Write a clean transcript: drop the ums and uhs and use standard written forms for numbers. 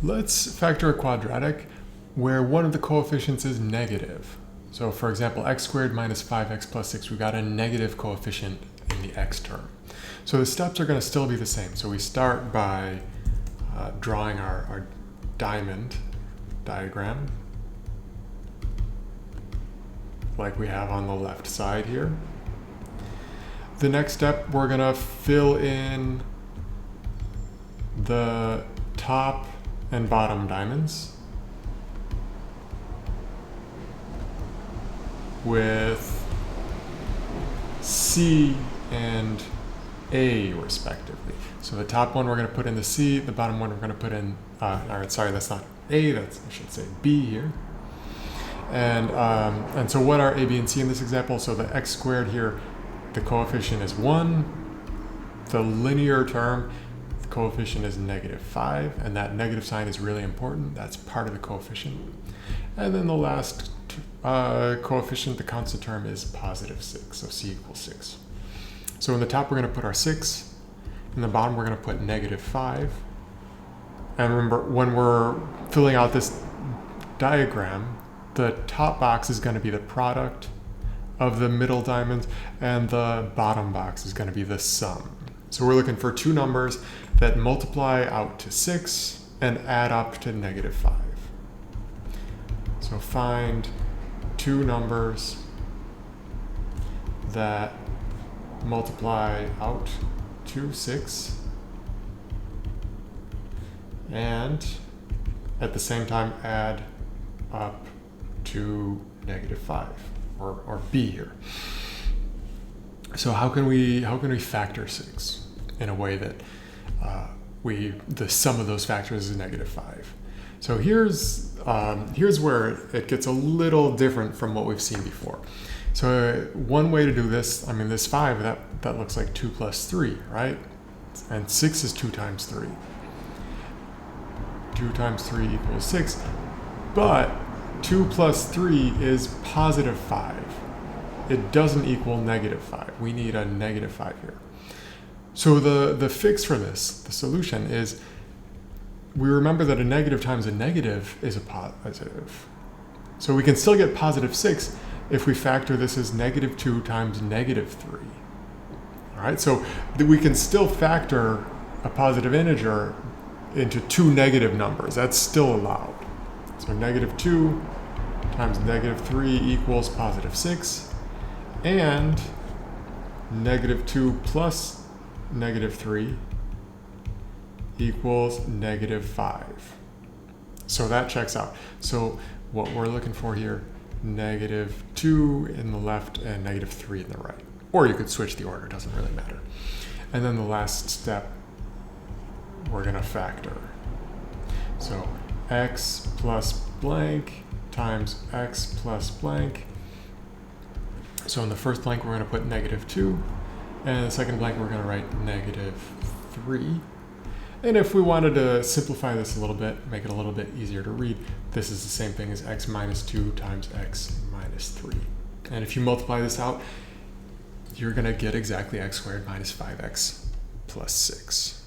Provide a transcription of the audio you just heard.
Let's factor a quadratic where one of the coefficients is negative. So for example, x squared minus 5x plus 6, we got a negative coefficient in the x term. So the steps are going to still be the same. So we start by drawing our diamond diagram like we have on the left side here. The next step, we're going to fill in the top and bottom diamonds with C and A respectively. So the top one we're going to put in the C, the bottom one we're going to put in, sorry, that's not A, I should say B here. And so what are A, B, and C in this example? So the x squared here, the coefficient is 1. The linear term, the coefficient is -5, and that negative sign is really important. That's part of the coefficient. And then the last coefficient, the constant term, is +6, so C equals 6. So in the top we're going to put our 6, in the bottom we're going to put -5. And remember, when we're filling out this diagram, the top box is going to be the product of the middle diamonds, and the bottom box is going to be the sum. So we're looking for two numbers that multiply out to 6 and add up to -5. So find two numbers that multiply out to 6 and at the same time add up to -5, or B here. So how can we factor 6 in a way that the sum of those factors is -5? So here's where it gets a little different from what we've seen before. So one way to do this, I mean, this 5, that looks like 2 plus 3, right? And 6 is 2 times 3. 2 times 3 equals 6, but 2 plus 3 is +5. It doesn't equal -5. We need a -5 here. So the fix for this, the solution, is we remember that a negative times a negative is a positive. So we can still get +6 if we factor this as -2 times -3. All right, so we can still factor a positive integer into two negative numbers. That's still allowed. So -2 times -3 equals +6, and -2 plus -3 equals -5. So that checks out. So what we're looking for here, -2 in the left and -3 in the right. Or you could switch the order, it doesn't really matter. And then the last step, we're going to factor. So x plus blank times x plus blank. So in the first blank we're going to put -2, and in the second blank we're going to write -3. And if we wanted to simplify this a little bit, make it a little bit easier to read, this is the same thing as x minus 2 times x minus 3. And if you multiply this out, you're going to get exactly x squared minus 5x plus 6.